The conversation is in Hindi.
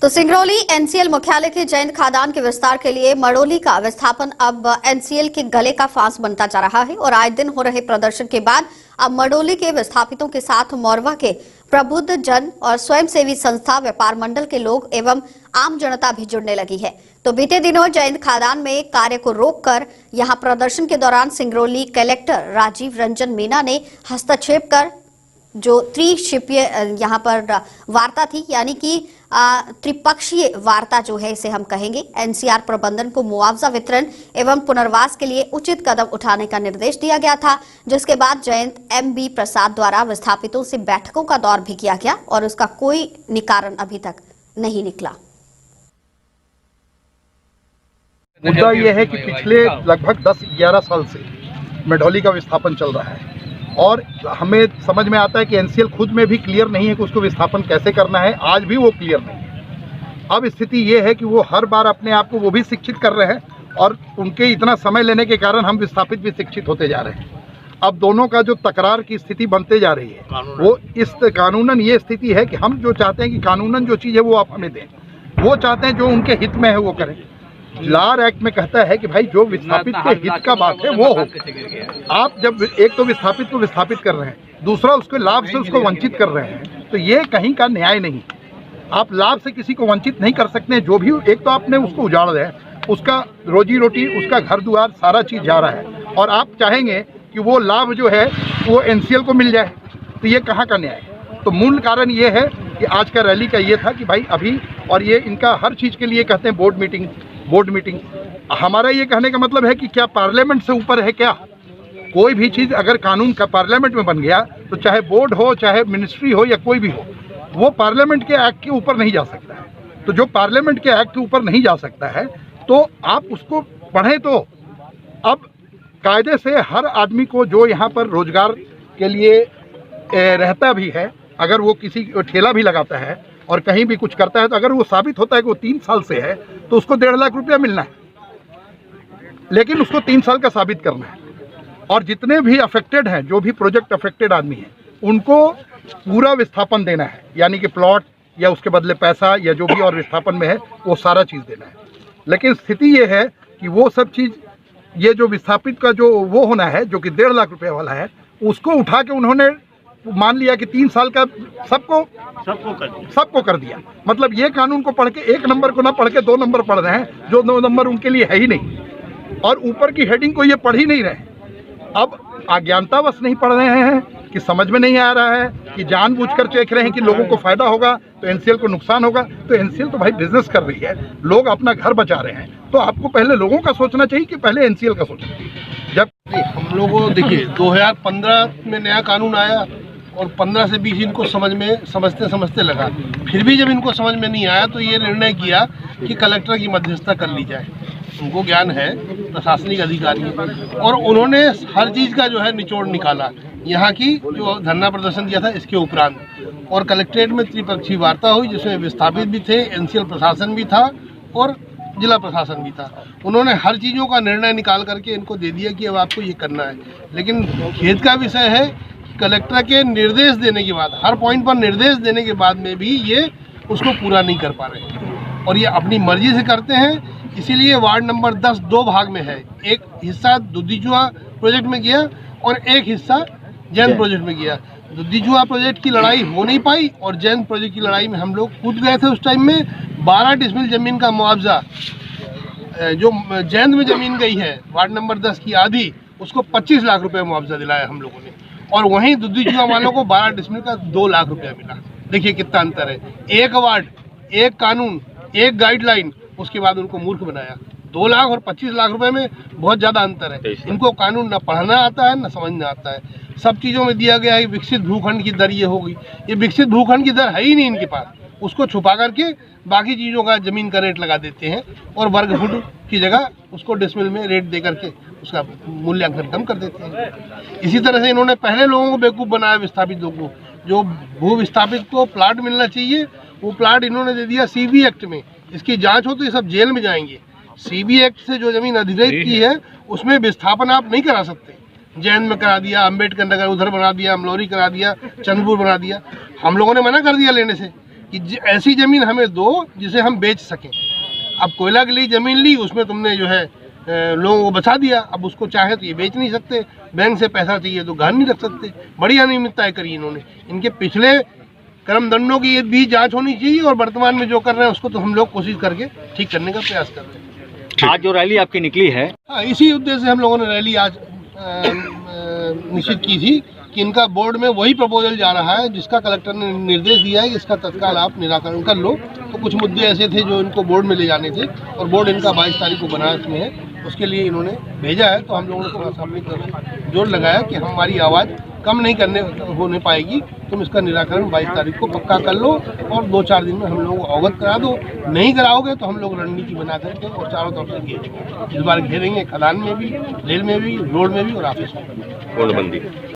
तो सिंगरौली एनसीएल मुख्यालय के जैन खादान के विस्तार के लिए मड़ोली का विस्थापन अब एनसीएल के गले का फांस बनता जा रहा है और आए दिन हो रहे प्रदर्शन के बाद अब मड़ोली के विस्थापितों के साथ मोरवा के प्रबुद्ध जन और स्वयंसेवी संस्था, व्यापार मंडल के लोग एवं आम जनता भी जुड़ने लगी है। तो बीते दिनों जैन खादान में कार्य को रोककर यहां प्रदर्शन के दौरान सिंगरौली कलेक्टर राजीव रंजन मीना ने हस्तक्षेप कर जो त्रिशिपीय यहाँ पर वार्ता थी, यानी कि त्रिपक्षीय वार्ता जो है इसे हम कहेंगे, एनसीआर प्रबंधन को मुआवजा वितरण एवं पुनर्वास के लिए उचित कदम उठाने का निर्देश दिया गया था, जिसके बाद जयंत एमबी प्रसाद द्वारा विस्थापितों से बैठकों का दौर भी किया गया और उसका कोई निकारण अभी तक नहीं निकला। मुद्दा यह है कि पिछले लगभग 10-11 साल से मड़ोली का विस्थापन चल रहा है और हमें समझ में आता है कि एनसीएल खुद में भी क्लियर नहीं है कि उसको विस्थापन कैसे करना है। आज भी वो क्लियर नहीं है। अब स्थिति ये है कि वो हर बार अपने आप को वो भी शिक्षित कर रहे हैं और उनके इतना समय लेने के कारण हम विस्थापित भी शिक्षित होते जा रहे हैं। अब दोनों का जो तकरार की स्थिति बनते जा रही है वो इस कानूनन ये स्थिति है कि हम जो चाहते हैं कि कानूनन जो चीज़ है वो आप हमें दें, वो चाहते हैं जो उनके हित में है वो करें। लार एक्ट में कहता है कि भाई जो विस्थापित के हित का बात है वो हो। आप जब एक तो विस्थापित को विस्थापित कर रहे हैं, दूसरा उसके लाभ से उसको वंचित कर रहे हैं, तो ये कहीं का न्याय नहीं। आप लाभ से किसी को वंचित नहीं कर सकते हैं। जो भी एक तो आपने उसको उजाड़ दिया, उसका रोजी रोटी, उसका घर द्वार सारा चीज़ जा रहा है और आप चाहेंगे कि वो लाभ जो है वो एनसीएल को मिल जाए, तो ये कहाँ का न्याय। तो मूल कारण ये है कि आज का रैली का ये था कि भाई अभी, और ये इनका हर चीज़ के लिए कहते हैं बोर्ड मीटिंग। हमारा ये कहने का मतलब है कि क्या पार्लियामेंट से ऊपर है क्या? कोई भी चीज़ अगर कानून का पार्लियामेंट में बन गया तो चाहे बोर्ड हो, चाहे मिनिस्ट्री हो या कोई भी हो, वो पार्लियामेंट के एक्ट के ऊपर नहीं जा सकता है। तो जो पार्लियामेंट के एक्ट के ऊपर नहीं जा सकता है तो आप उसको पढ़ें। तो अब कायदे से हर आदमी को जो यहाँ पर रोजगार के लिए रहता भी है, अगर वो किसी ठेला भी लगाता है और कहीं भी कुछ करता है, तो अगर वो साबित होता है कि वो 3 साल से है तो उसको 1.5 लाख रुपया मिलना है, लेकिन उसको 3 साल का साबित करना है। और जितने भी अफेक्टेड हैं, जो भी प्रोजेक्ट अफेक्टेड आदमी हैं, उनको पूरा विस्थापन देना है, यानी कि प्लॉट या उसके बदले पैसा या जो भी और विस्थापन में है वो सारा चीज़ देना है। लेकिन स्थिति ये है कि वो सब चीज़, ये जो विस्थापित का जो वो होना है जो कि 1.5 लाख रुपये वाला है, उसको उठा के उन्होंने मान लिया कि 3 साल का सबको कर दिया। मतलब ये कानून को पढ़ के 1 नंबर को ना पढ़ के 2 नंबर पढ़ रहे हैं, जो 2 नंबर उनके लिए है ही नहीं, और ऊपर की हेडिंग को ये पढ़ ही नहीं रहे। अब अज्ञानतावश नहीं पढ़ रहे हैं कि समझ में नहीं आ रहा है कि जानबूझकर देख रहे हैं कि लोगों को फायदा होगा तो एनसीएल को नुकसान होगा। तो एनसीएल तो भाई बिजनेस कर रही है, लोग अपना घर बचा रहे हैं, तो आपको पहले लोगों का सोचना चाहिए कि पहले एनसीएल का सोचना चाहिए। जब हम लोगों देखिए 2015 में नया कानून आया और 15 से 20 इनको समझते लगा, फिर भी जब इनको समझ में नहीं आया तो ये निर्णय किया कि कलेक्टर की मध्यस्थता कर ली जाए। उनको ज्ञान है, प्रशासनिक अधिकारी है, और उन्होंने हर चीज़ का जो है निचोड़ निकाला। यहाँ की जो धरना प्रदर्शन दिया था इसके उपरांत, और कलेक्ट्रेट में त्रिपक्षीय वार्ता हुई जिसमें विस्थापित भी थे, एनसीएल प्रशासन भी था और जिला प्रशासन भी था। उन्होंने हर चीज़ों का निर्णय निकाल करके इनको दे दिया कि अब आपको ये करना है। लेकिन खेद का विषय है कलेक्टर के निर्देश देने के बाद, हर पॉइंट पर निर्देश देने के बाद में भी ये उसको पूरा नहीं कर पा रहे और ये अपनी मर्जी से करते हैं। इसीलिए वार्ड नंबर 10 2 भाग में है। एक हिस्सा दुद्धिजुआ प्रोजेक्ट में गया और एक हिस्सा जैन प्रोजेक्ट में गया। दुद्धिजुआ प्रोजेक्ट की लड़ाई हो नहीं पाई और जैन प्रोजेक्ट की लड़ाई में हम लोग कूद गए थे। उस टाइम में 12 डिसमिल जमीन का मुआवजा जो जैन में जमीन गई है वार्ड नंबर 10 की आधी, उसको 25 लाख रुपये मुआवजा दिलाया हम लोगों ने, और वहीं दुद्धिजुआ वालों को 12 डिसमिल का 2 लाख रुपया मिला। देखिए कितना अंतर है। एक वार्ड, एक कानून, एक गाइडलाइन, उसके बाद उनको मूर्ख बनाया। 2 लाख और 25 लाख रुपए में बहुत ज़्यादा अंतर है। इनको कानून न पढ़ना आता है न समझना आता है। सब चीज़ों में दिया गया है विकसित भूखंड की दर ये होगी, ये विकसित भूखंड की दर है ही नहीं इनके पास। उसको छुपा करके बाकी चीज़ों का ज़मीन का रेट लगा देते हैं और वर्ग फुट की जगह उसको डिसमिल में रेट दे करके उसका मूल्यांकन कम कर देते हैं। इसी तरह से इन्होंने पहले लोगों को बेवकूफ़ बनाया, विस्थापित लोगों को। जो भू विस्थापित को प्लाट मिलना चाहिए वो प्लाट इन्होंने दे दिया सीबी एक्ट में। इसकी जांच हो तो ये सब जेल में जाएंगे। सीबी एक्ट से जो जमीन अधिग्रहित की है उसमें विस्थापन आप नहीं करा सकते। जैन में करा दिया, अम्बेडकर नगर उधर बना दिया, अमलौरी करा दिया, चंद्रपुर बना दिया। हम लोगों ने मना कर दिया लेने से, कि ऐसी ज़मीन हमें दो जिसे हम बेच सकें। अब कोयला के लिए ज़मीन ली, उसमें तुमने जो है लोगों को बचा दिया, अब उसको चाहे तो ये बेच नहीं सकते, बैंक से पैसा चाहिए तो घर नहीं रख सकते। बड़ी अनियमितताएं करी इन्होंने। इनके पिछले कर्मदंडों की ये भी जांच होनी चाहिए और वर्तमान में जो कर रहे हैं उसको तो हम लोग कोशिश करके ठीक करने का प्रयास कर रहे हैं। आज जो रैली आपकी निकली है, हाँ, इसी उद्देश्य से हम लोगों ने रैली आज निश्चित की थी कि इनका बोर्ड में वही प्रपोजल जा रहा है जिसका कलेक्टर ने निर्देश दिया है कि इसका तत्काल आप निराकरण कर लो। तो कुछ मुद्दे ऐसे थे जो इनको बोर्ड में ले जाने थे और बोर्ड इनका 22 तारीख को बनारस में है, उसके लिए इन्होंने भेजा है। तो हम लोगों ने थोड़ा सा अपनी तरफ जोर लगाया कि हमारी आवाज़ कम नहीं होने पाएगी, तुम इसका निराकरण 22 तारीख को पक्का कर लो और 2-4 दिन में हम लोगों को अवगत करा दो। नहीं कराओगे तो हम लोग रणनीति बना करके और चारों तरफ से घेरेंगे। इस बार घेरेंगे खदान में भी, रेल में भी, रोड में भी और ऑफिस में। पूर्णबंदी।